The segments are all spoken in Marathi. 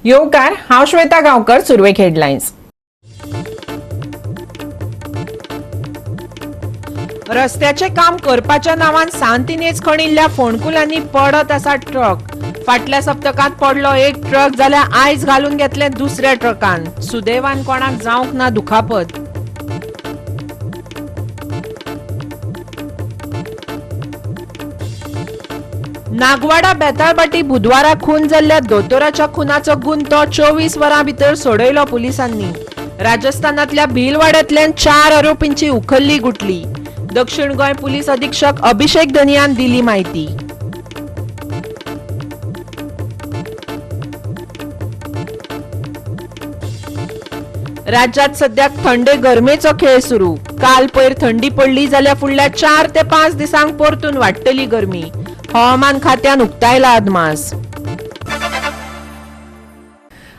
येवकार, हांव श्वेता गांवकर, सुरवेक हेडलायन्स. रस्त्याचे काम करपाच्या नांवान सांतिनेज खणिल्ल्या फोंडकुलांनी पडत आसा ट्रक. फाटल्या सप्तकांत पडलो एक ट्रक जाल्यार आयज घालून घेतले दुसऱ्या ट्रकान. सुदैवान कोणाक जावंक ना दुखापत. नागवाडा बेताळबाटी बुधवारा खून जाल्ल्या दोतोराच्या खुनाचो गुंतो 24 वरां भितर सोडयलो पुलिसांनी. राजस्थानातल्या भीलवाड्यांतल्यान 4 आरोपींची उखल्ली गुटली. दक्षिण गोंय पुलीस अधीक्षक अभिषेक दनियान दिली माहिती. राज्यात सध्या थंडे गरमेचो खेळ सुरू. काल पयर थंडी पडली जाल्यार फुडल्या 4 ते 5 दिसांक परतून वाडटली गरमी. हवामान खात्यान उक्तायला अदमास.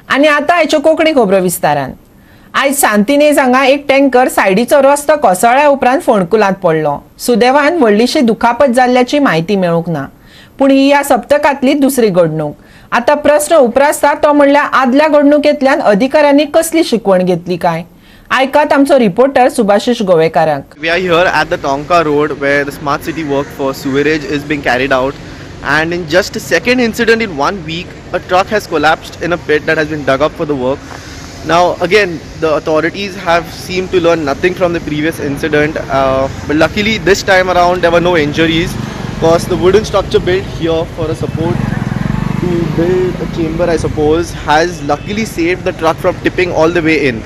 आणि आता आयच्यो कोंकणी खबरो विस्तारान. आयज सांतिनेज हांगा एक टँकर सायडीचो रस्तो कोसळ्ळ्या उपरांत फोंडकुलांत पडलो. सुदैवान व्हडलीशी दुखापत जाल्ल्याची म्हायती मेळूंक ना. पूण ही ह्या सप्तकांतली दुसरी घडणूक. आता प्रश्न उप्रासता तो म्हणल्यार आदल्या घडणुकेंतल्यान अधिकाऱ्यांनी कसली शिकवण घेतली काय. आयकात आमचो reporter सुभाशीश गोवेकाराक. We are here at the Tonka Road where the smart city work for sewerage is being carried out, and in just a second incident in 1 week, a truck has collapsed in a pit that has been dug up for the work. Now again, the authorities have seemed to learn nothing from the previous incident, but luckily this time around there were no injuries, because the wooden structure built here for a support to build a chamber, I suppose, has luckily saved the truck from tipping all the way in.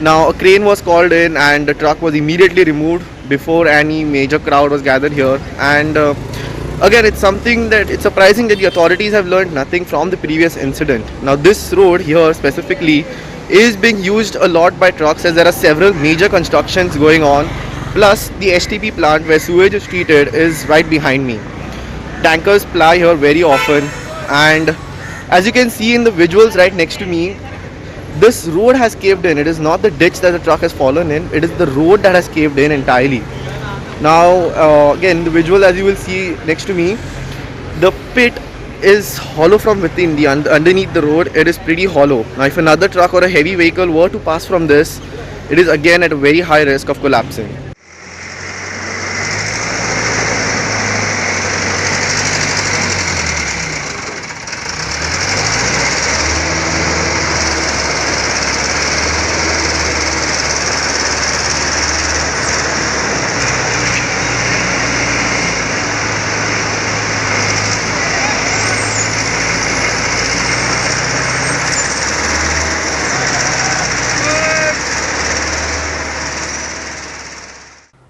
Now a crane was called in and the truck was immediately removed before any major crowd was gathered here. And again, it's something that it's surprising that the authorities have learned nothing from the previous incident. Now this road here specifically is being used a lot by trucks as there are several major constructions going on. Plus the STP plant where sewage is treated is right behind me. Tankers ply here very often, and as you can see in the visuals right next to me, this road has caved in. It is not the ditch that the truck has fallen in, it is the road that has caved in entirely. Now again, the visual as you will see next to me, the pit is hollow from within. The underneath the road it is pretty hollow. Now if another truck or a heavy vehicle were to pass from this, it is again at a very high risk of collapsing.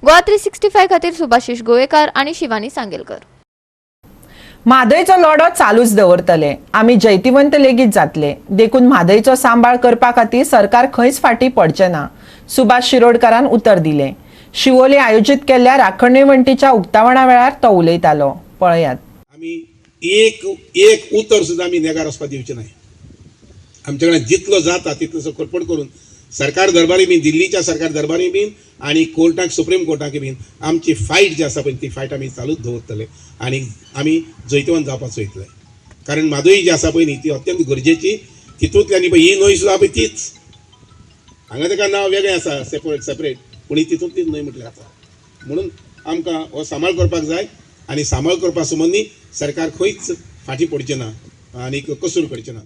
Goa 365 खातीर सुभाशीश गोवेकार आणि शिवानी सांगेलकर. म्हादयचो लढो चालूच दवरतले. आमी जैतिवंत लेगीत जातले. देखून म्हादयचो सांबाळ करपा खातीर सरकार खंयच फाटीं पडचें ना, सुभाष शिरोडकारान उतर दिलें. शिवोले आयोजीत केल्ल्या राखण वंटीच्या उक्तावणा वेळार तो उलयतालो. पळयात. आमी एक उतर सुद्दां आमी नेगार वचपाक दिवचें नाय. आमचे कडेन जितलो जाता तितलो करपण करून सरकार दरबारी बीन, दिल्लीच्या सरकार दरबारी बीन आणि कोर्टाक, सुप्रीम कोर्टाक बीन आमची फायट जी आसा पळय ती फायट आमी चालूच दवरतले आणि आमी जैतवंत जावपाक सोयतले. कारण म्हादय जी आसा पळय न्ही ती अत्यंत गरजेची. तितूंतल्यान पळय ही न्हंय सुद्दां पळय तीच. हांगा ताका नांव वेगळें आसा, सेपरेट, पूण ही तितूंतलीच न्हंय म्हटल्यार आसा. म्हणून आमकां हो सांबाळ करपाक जाय आणि सांबाळ करपा संबंदी सरकार खंयच फाटीं पडचें ना आनी कसूर करचें ना.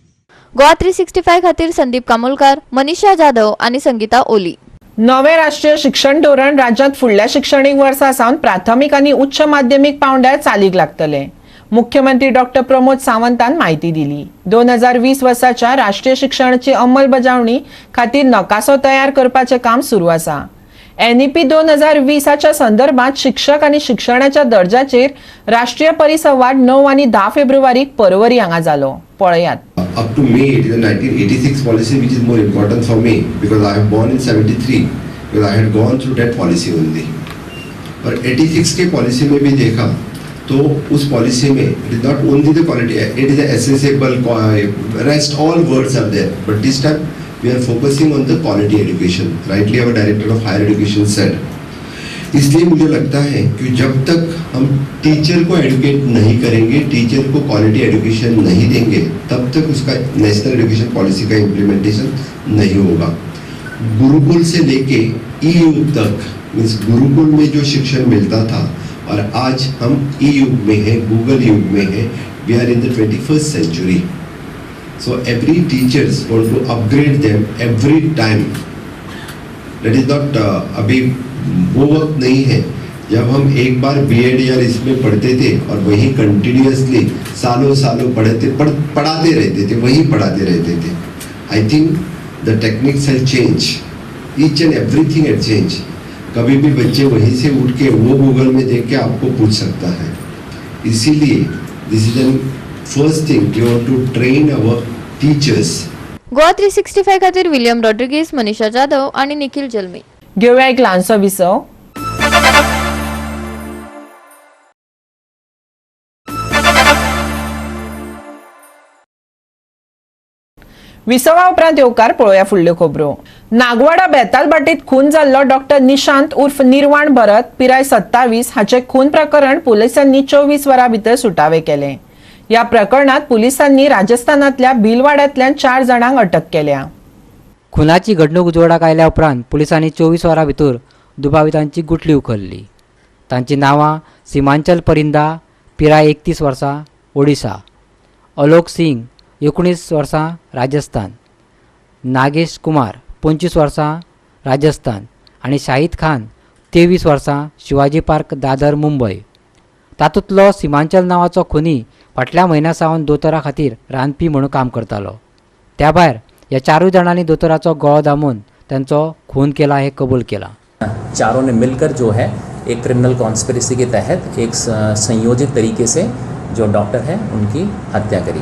गोवा 365 खातीर संदीप कामोलकार, मनीषा जाधव आणि संगीता ओली. नवे राष्ट्रीय शिक्षण धोरण राज्यात फुडल्या शिक्षणीक वर्सा सावन प्राथमीक आणि उच्च माध्यमिक पांवड्यार चालीक लागतले. मुख्यमंत्री डॉक्टर प्रमोद सावंतान माहिती दिली. 2020 वर्साच्या राष्ट्रीय शिक्षणाची अंमलबजावणी खातीर नकासो तयार करपाचे काम सुरू आसा. NEP 2020च्या संदर्भात शिक्षक आणि शिक्षणाच्या दर्जाचेर राष्ट्रीय परिसंवाद 9 आणि 10 फेब्रुवारीक परवरी हांगा जालो. पळयात. Up to May, it is a 1986 policy which is more important for me because I have born in 73, because I had gone through that policy only. Per 86 K policy में भी देखा तो उस पॉलिसी में it is not only the quality, it is accessible, rest all words are there, but this time we are focusing on the quality education. Rightly our director of higher education said इसलिए मुझे लगता है कि जब तक हम टीचर को एडुकेट नहीं करेंगे, टीचर को क्वालिटी एजुकेशन नहीं देंगे, तब तक उसका नेशनल एजुकेशन पॉलिसी का इम्प्लीमेंटेशन नहीं होगा। गुरुकुल से लेके ई युग तक, मीन्स गुरुकुल में जो शिक्षण मिलता था और आज हम ई युग में हैं, गूगल युग में हैं, we are in the 21st century. So every teachers want to upgrade them every time. That is not अभी वो वक्त नहीं है जब हम एक बार बीएड या इसमें पढ़ते थे और वही कंटिन्यूअसली सालों सालों पढ़ाते रहते थे, वही पढ़ाते रहते थे। I think the techniques have change, each and everything have change. कभी भी बच्चे वहीं से उठ के वो गूगल में देख के आपको पूछ सकता है। इसीलिए this is an first thing we want to train our teachers. Goa 365 खातीर विलियम रॉड्रिगीस, मनीषा जाधव आणि निखिल जल्मी. घेऊया एक ल्हानसो विसव. विसवा उपरांत येवकार पळोवया फुडल्यो खबरो. नागवाडा बेतालबाटीत खून जाल्लो डॉक्टर निशांत उर्फ निर्वाण भरत पिराय 27 हाचे खून प्रकरण पुलिसांनी 24 वरां भितर सुटावे केले. या प्रकरणात पुलिसांनी राजस्थानातल्या भिलवाड्यातल्यान 4 जाणांक अटक केल्या. खुनाची घडणूक उजवाडाक आयल्या उपरांत पुलिसांनी 24 वरां भितर दुबावितांची गुटली उखल्ली. तांची नांवां सिमांचल परिंदा पिराय 31 वर्सां ओडिसा, अलोक सिंग 19 वर्सां राजस्थान, नागेश कुमार 25 वर्सां राजस्थान आणि शाहीद खान 23 वर्सां शिवाजी पार्क दादर मुंबय. तातूंतलो सिमांचल नांवाचो खुनी फाटल्या म्हयन्या सावन दोतोरा खातीर रांदपी म्हणून काम करतालो. त्या भायर ह्या 4 जाणांनी दोतोराचो गळो दामून तांचो खून केला हे कबूल केला. चारों ने मिलकर जो है एक क्रिमिनल कॉन्स्पिरेसी के तहत एक संयोजित तरीके से जो डॉक्टर है उनकी हत्या करी.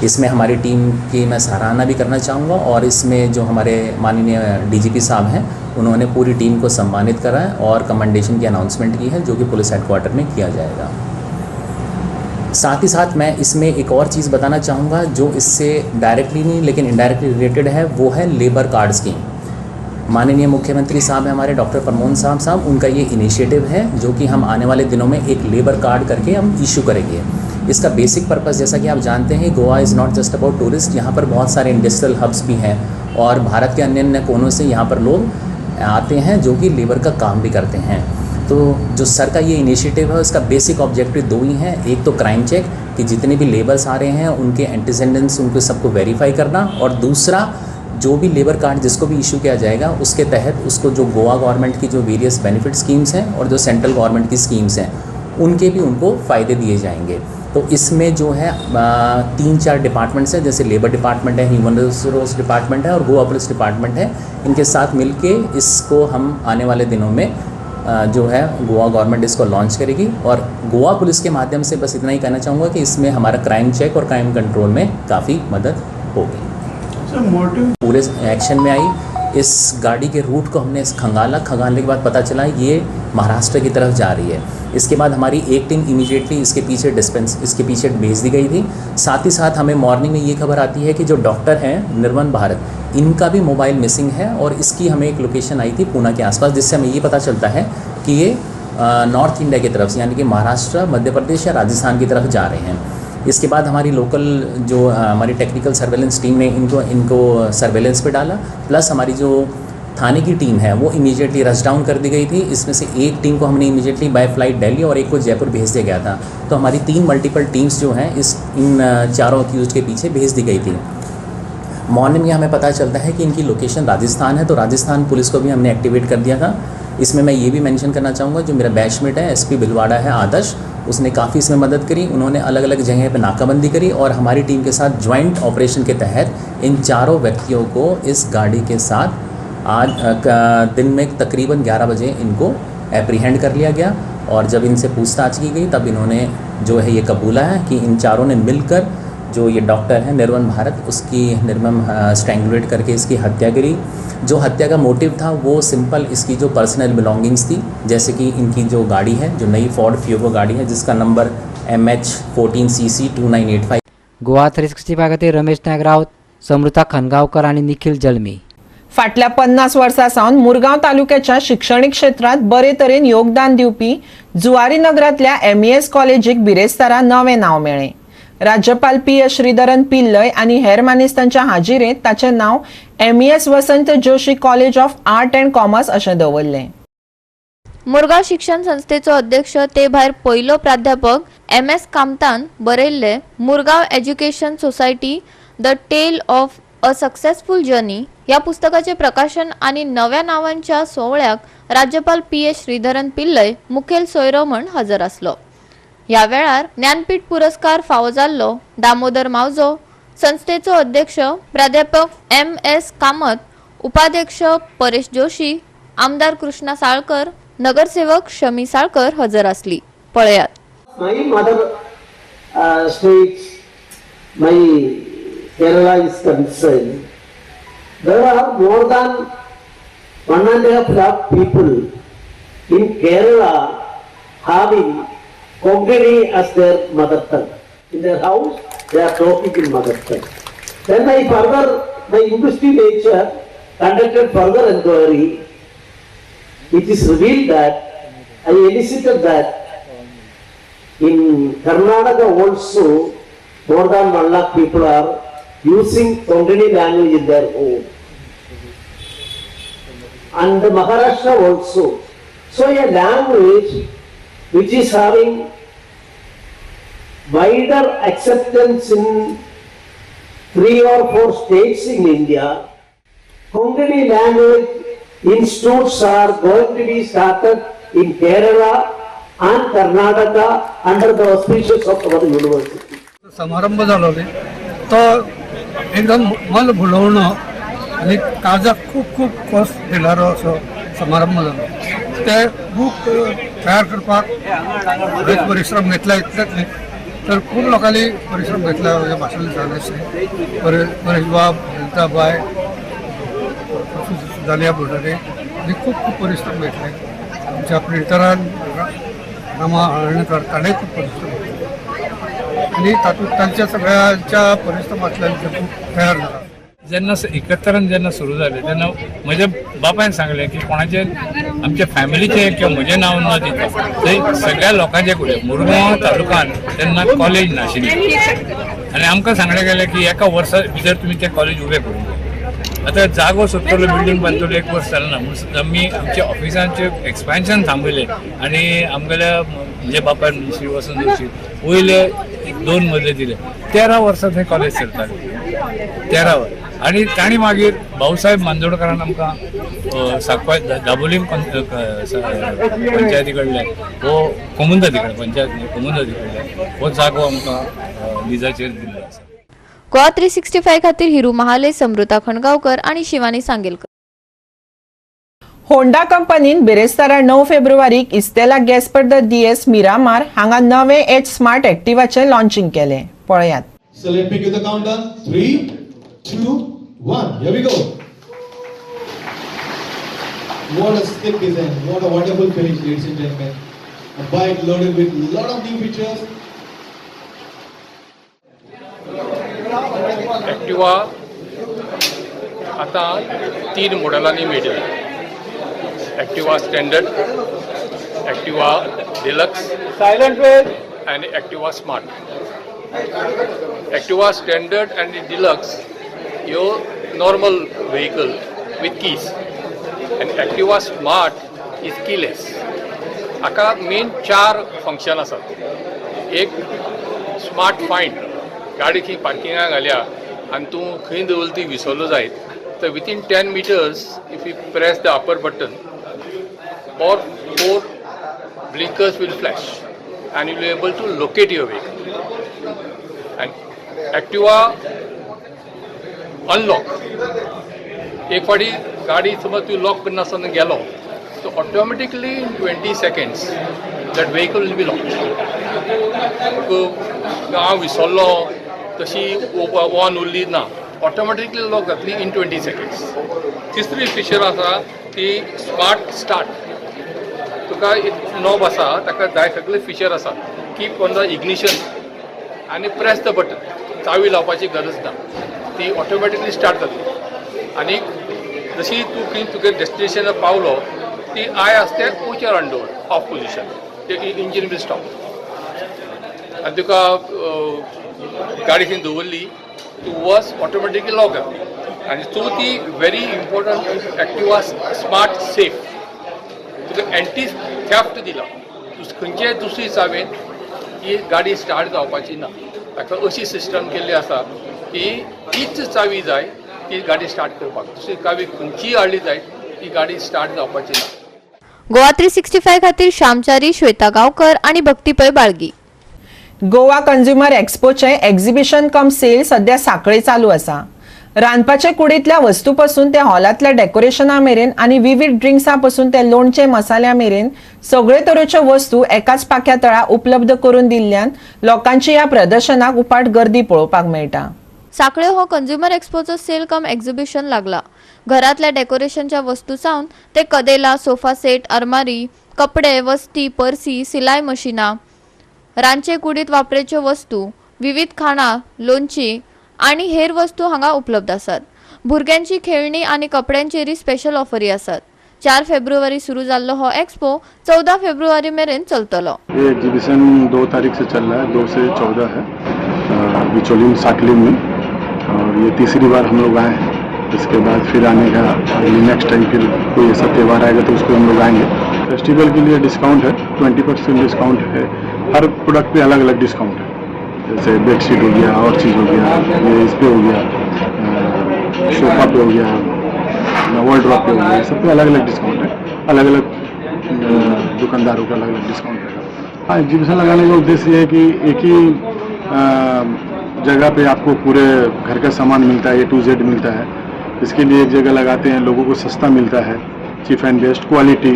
इसमें हमारी टीम की मैं सराहना भी करना चाहूँगा और इसमें जो हमारे माननीय डीजीपी साहब हैं उन्होंने पूरी टीम को सम्मानित करा है और कमेंडेशन की अनाउंसमेंट की है जो कि पुलिस हेडक्वार्टर में किया जाएगा. साथ ही साथ मैं इसमें एक और चीज़ बताना चाहूँगा जो इससे डायरेक्टली नहीं लेकिन इनडायरेक्टली रिलेटेड है, वो है लेबर कार्ड स्कीम. माननीय मुख्यमंत्री साहब हैं हमारे डॉक्टर प्रमोद साहब, उनका ये इनिशिएटिव है जो कि हम आने वाले दिनों में एक लेबर कार्ड करके हम इशू करेंगे. इसका बेसिक पर्पस जैसा कि आप जानते हैं, Goa is not just about tourist. यहाँ पर बहुत सारे इंडस्ट्रियल हब्स भी हैं और भारत के अन्य अन्य कोनों से यहाँ पर लोग आते हैं जो कि लेबर का काम भी करते हैं. तो जो सर का ये इनिशिएटिव है उसका बेसिक ऑब्जेक्टिव 2 ही हैं. एक तो क्राइम चेक कि जितने भी लेबर्स आ रहे हैं उनके एंटीसेंडेंट्स उनको सबको वेरीफाई करना, और दूसरा जो भी लेबर कार्ड जिसको भी इशू किया जाएगा उसके तहत उसको जो गोवा गवर्नमेंट की जो वेरियस बेनिफिट स्कीम्स हैं और जो सेंट्रल गवर्नमेंट की स्कीम्स हैं उनके भी उनको फ़ायदे दिए जाएंगे. तो इसमें जो है 3-4 डिपार्टमेंट्स हैं, जैसे लेबर डिपार्टमेंट है, ह्यूमन रिसोर्स डिपार्टमेंट है और गोवा पुलिस डिपार्टमेंट है. इनके साथ मिलके इसको हम आने वाले दिनों में जो है गोवा गवर्नमेंट इसको लॉन्च करेगी. और गोवा पुलिस के माध्यम से बस इतना ही कहना चाहूँगा कि इसमें हमारा क्राइम चेक और क्राइम कंट्रोल में काफ़ी मदद होगी. पुलिस एक्शन में आई, इस गाड़ी के रूट को हमने खंगालने के बाद पता चला ये महाराष्ट्र की तरफ जा रही है. इसके बाद हमारी एक टीम इमीडिएटली इसके पीछे भेज दी गई थी. साथ ही साथ हमें मॉर्निंग में ये खबर आती है कि जो डॉक्टर हैं निर्वन भारत, इनका भी मोबाइल मिसिंग है और इसकी हमें एक लोकेशन आई थी पूना के आसपास, जिससे हमें ये पता चलता है कि ये नॉर्थ इंडिया की तरफ से यानी कि महाराष्ट्र, मध्य प्रदेश या राजस्थान की तरफ जा रहे हैं. इसके बाद हमारी लोकल जो हमारी टेक्निकल सर्वेलेंस टीम ने इनको सर्वेलेंस पे डाला, प्लस हमारी जो थाने की टीम है वो इमीडिएटली रश डाउन कर दी गई थी. इसमें से एक टीम को हमने इमीडिएटली बाय फ्लाइट दिल्ली और एक को जयपुर भेज दिया गया था. तो हमारी 3 मल्टीपल टीम्स जो हैं इन 4 अक्यूज्ड के पीछे भेज दी गई थी. मॉर्निंग में हमें पता चलता है कि इनकी लोकेशन राजस्थान है, तो राजस्थान पुलिस को भी हमने एक्टिवेट कर दिया था. इसमें मैं ये भी मेंशन करना चाहूँगा जो मेरा बैचमेट है एसपी भिलवाड़ा है आदर्श, उसने काफ़ी इसमें मदद करी. उन्होंने अलग अलग जगह पे नाकाबंदी करी और हमारी टीम के साथ ज्वाइंट ऑपरेशन के तहत इन 4 व्यक्तियों को इस गाड़ी के साथ आज दिन में तकरीबन 11 बजे इनको एप्रीहेंड कर लिया गया. और जब इनसे पूछताछ की गई तब इन्होंने जो है ये कबूला है कि इन 4 ने मिलकर जो ये डॉक्टर है निर्वन भारत उसकी निर्मम स्ट्रैंगुलेट करके इसकी हत्या करी. जो हत्या का मोटिव था वो सिंपल इसकी जो पर्सनल बिलोंगिंग्स थी, जैसे कि इनकी जो गाड़ी है जो नई फोर्ड फ्यूगो गाड़ी है जिसका नंबर MH14CC2985. गोवा 365 खातीर रमेश नायक रावत, समृता खनगांवकर आणि निखिल जल्मी. फाटल्या 50 वर्सां सावन मुरगांव तालुक्याच्या शिक्षणीक क्षेत्रात बरे तरेन योगदान दिवपी जुवारी नगरांतल्या MES कॉलेजीक बिरेस्तारा नवें नांव मेळ्ळें. राज्यपाल PS श्रीधरन पिल्लय आनी हेर मानेस्तांच्या हाजिरेंत ताचें नांव MES Vasant Joshi college of art and commerce अशें दवरलें. मुरगांव शिक्षण संस्थेचो अध्यक्ष ते भायर पयलो प्राध्यापक MS कामतान बरयल्ले Murgaon education society the tale of a successful journey या पुस्तकाचे प्रकाशन आणि नव्या नावांच्या सोहळ्याक राज्यपाल PS श्रीधरन पिल्लय मुखेल सोयरो म्हण हजर आसलो. ह्या वेळार ज्ञानपीठ पुरस्कार फावो जाल्लो दामोदर मावजो, संस्थेचो अध्यक्ष प्राध्यापक MS कामत, उपाध्यक्ष परेश जोशी, आमदार कृष्णा साळकर, नगरसेवक शमी साळकर हजर असली. पळयात. My mother states, my Kerala is concerned, there are more than 1.5 lakh people in Kerala having Konkani as their mother tongue. In their house, they are talking in mother tongue. Then my investigator conducted further inquiry. It is revealed that I elicited that in Karnataka also more than 1 lakh people are using Konkani language in their home. And Maharashtra also. So a language which is having wider acceptance in 3 or 4 states in India. Konkani language institutes are going to be started in Kerala and Karnataka under the auspices of our university. समारंभ झालो तो एकदम मन भुलवणं आणि काळजाक खूप खूप कस दिणारो असो समारंभ जालो. ते बूक तयार करपाक बरेच परिश्रम घेतला. इतलेच न्ही तर खूप लोकांनी परिश्रम घेतला. म्हणजे भाषण झाले परेश बाब, ललिता बाय, जालिया बुर्डे आणि खूप खूप परिश्रम घेतले. आमच्या प्रिंटरान रमा हळणकर ताणें खूप परिश्रम घेतले आणि तातूंत तांच्या सगळ्यांच्या परिश्रमांतल्यान ते खूप तयार जाला. जेन्ना 71 जेन्ना सुरू जालें तेन्ना म्हज्या बापायन सांगलें की कोणाचें आमच्या फॅमिलीचें किंवा म्हजें नांव न दिता. थंय सगळ्या लोकांचें कडेन मुरगांव तालुक्यान तेन्ना कॉलेज नाशिल्ली आनी आमकां सांगलें गेलें की एका वर्सा भितर तुमी तें कॉलेज उबें करूंक जाय. आतां जागो सोदतलो, बिल्डींग बांदतलो 1 वर्स जालें ना म्हणून आमी आमच्या ऑफिसांचें एक्सपेन्शन थांबयलें आनी आमगेल्या म्हणजे बापायन श्री वसंत जोशी वयले 2 मजले दिले. 13 वर्सां थंय कॉलेज चलतालें. 13 वर्स. आणि ताणी मागीर भाऊसाहेब मांजोडकरान आमकां सांकवाळ दाबोलीम पंचायती कडल्यान हो कोमुंदती कडल्यान पंचायत कोमुंदती कडल्यान हो जागो आमकां लिजाचेर दिल्लो आसा. गोवा 365 खातीर हिरू महाले, समृता खणगांवकर आणि शिवानी सांगेलकर. होंडा कंपनीन बिरेस्तारा 9 फेब्रुवारीक Istela Gaspar the DS Miramar हांगा नवे एच स्मार्ट एक्टिवाचें लॉन्चिंग केलें. पळयात. So let me give the countdown. 3, 2, 1. Here we go. What a stick is in. What a wonderful finish, ladies and gentlemen. A bike loaded with a lot of new features. Activa आता 3 मॉडेलांनी मेळटली. एक्टिवा स्टँडर्ड, एक्टिवा डिलक्स, सायलेंट वेज आणि एक्टिवा स्मार्ट. एक्टिवा स्टँडर्ड आणि डिलक्स ह्यो नॉर्मल व्हेकल विथ कीज आणि एक्टिवा स्मार्ट इज कीलेस. हाका मेन 4 फंक्शन आसात. एक स्मार्ट फायंड, गाडी खंय पार्किंगाक घाल्या आनी तूं खंय दवरली ती विसरलो जायत तर within 10 meters if you press the upper button or 4 blinkers will flash and you will be able to locate your vehicle. And Activa unlock. एक फाटी गाडी समज तूं लॉक करनासतना गेलो so automatically in 20 seconds that vehicle will be locked. हांव विसरलो तशी ऑन उरली ना, ऑटोमॅटिकली लॉक जातली इन 20 seconds. तिसरी फिचर आसा ती स्मार्ट स्टार्ट. तुका एक नॉब आसा ताका जाय सगळे फिचर आसा. कीप ऑन द इग्निशन आनी प्रेस द बटन. चावी लावपाची गरज ना, ती ऑटोमॅटिकली स्टार्ट जातली. आनी जशी तूं खंय तुगे डेस्टिनेशनार पावलो ती आय आसता उचर अंडर ऑफ पोजिशन ते इंजीन बी स्टॉप आनी तुका गाडी थंय दवरली टू वॉज ऑटोमॅटिकली लॉक जाता आनी सो ती very important Activa smart safe तुका एंटी थॅफ्ट दिला खंयच्याय दुसरी हिसाबेन ही गाडी स्टार्ट जावपाची ना ताका अशी सिस्टम केल्ली आसा की तीच चावी जाय ती गाडी स्टार्ट करपाक दुसरी चावी खंयचीय हाडली जाय ती गाडी स्टार्ट जावपाची ना. गोवा 365 खातीर श्यामचारी, श्वेता गांवकर आणि भक्तीपय बाळगी. गोवा कंझ्युमर एक्सपोचे एक्झिबिशन कम सेल सध्या साखळे चालू आसा. रांदपाचे कुडींतल्या वस्तू पासून ते हॉलांतल्या डेकोरेशना मेरेन आणि विविध ड्रिंक्सां पासून ते लोणचे मसाल्या मेरेन सगळे तरेच्यो वस्तू एकाच पाक्या तळा उपलब्ध करून दिल्ल्यान लोकांची ह्या प्रदर्शनाक उपाट गर्दी पळोवपाक मेळटा. साखळे हो कंझ्युमर एक्सपोचो सेल कम एक्झिबिशन लागला. घरातल्या डेकोरेशनच्या वस्तू सावन ते कदेला, सोफा सेट, आरमारी, कपडे, वस्ती, पर्सी, सिलाई मशिनां, रांदचे कुडींत वापरेच्यो वस्तू, विविध खाणां, लोणची आणि हेर वस्तू हांगा उपलब्ध आसात. भुरग्यांची खेळणी आणि कपड्यांचेरय स्पेशल ऑफरी आसात. 4 फेब्रुवारी सुरू जाल्लो हो एक्सपो 14 फेब्रुवारी मेरेन चलतलो. ये एग्जीबिशन 2 तारीख से चल रहा है, 2 से 14 है बिचौली साकली में, और ये तीसरी बार हम लोग आए हैं. इसके बाद फिर आने का नेक्स्ट टाइम फिर कोई ऐसा त्यौहार आएगा तो उसको हम लोग आएंगे. फेस्टिवल के लिए डिस्काउंट है, 20% डिस्काउंट है. हर प्रोडक्ट पे अलग अलग डिस्काउंट है. जैसे बेडशीट हो गया, और चीज़ हो गया, ये इस पे हो गया, सोफा पे हो गया, वार्डरोब पे हो गया, सब पे अलग अलग डिस्काउंट है. अलग अलग दुकानदारों का अलग अलग डिस्काउंट है. हाँ, एग्जीबिशन लगाने का उद्देश्य ये है कि एक ही जगह पे आपको पूरे घर का सामान मिलता है, A to Z मिलता है. इसके लिए एक जगह लगाते हैं, लोगों को सस्ता मिलता है, चीप एंड बेस्ट क्वालिटी,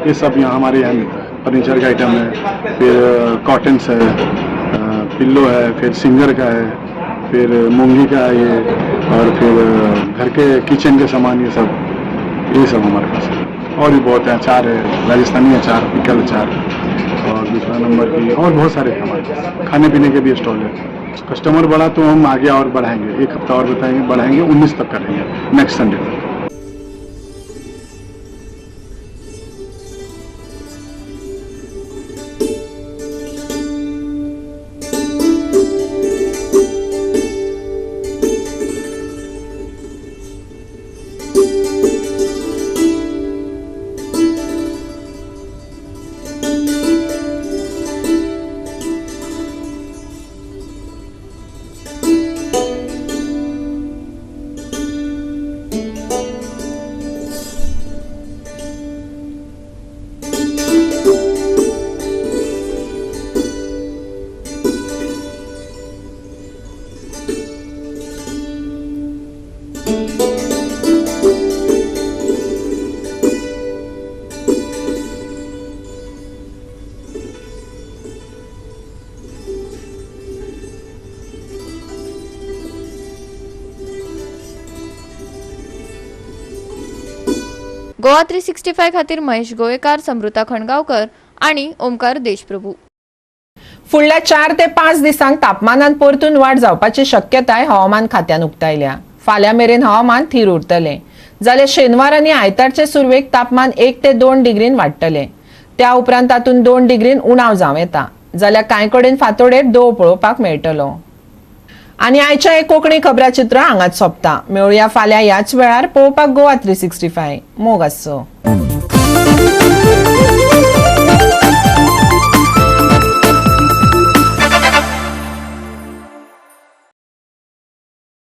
ये सब यहाँ हमारे यहाँ मिलता है. फर्नीचर का आइटम है, फिर कॉटन्स है, पिल्लो है, फिर सिंगर का है, फिर मूंगी का है ये, और फिर घर के किचन के सामान, ये सब हमारे पास है. और भी बहुत है, अचार है, राजस्थानी अचार, पिकल अचार, और दूसरा नंबर की और बहुत सारे हमारे पास खाने पीने के भी स्टॉल है. कस्टमर बढ़ा तो हम आगे और बढ़ाएंगे, एक हफ्ता और बताएंगे, बढ़ाएंगे, 19 तक करेंगे, नेक्स्ट संडे तक. गोवा 365 खातीर महेश गोवेकार, समृता खणगावकर आणि ओमकार देशप्रभू. फुडल्या 4 ते 5 दिसांक तापमानात परतून वाड जावपाची शक्यताय हवामान खात्यान उक्तायल्या. फाल्यां मेरेन हवामान थीर उरतले, जाल्यार शेनवार आनी आयतारचे सुरवेक तापमान 1 ते 2 डिग्रीन वाडटले. त्या उपरांत तातूंत 2 डिग्रीन उणाव जावं येता, जाल्यार कांय कडेन फांतोडेर दव पळोवपाक मेळटलो. आनी आयच्या एक कोंकणी खबराचित्र हांगाच सोंपता. मेळुया फाल्यां ह्याच वेळार पळोवपाक गोवा 365. मोग आसचो.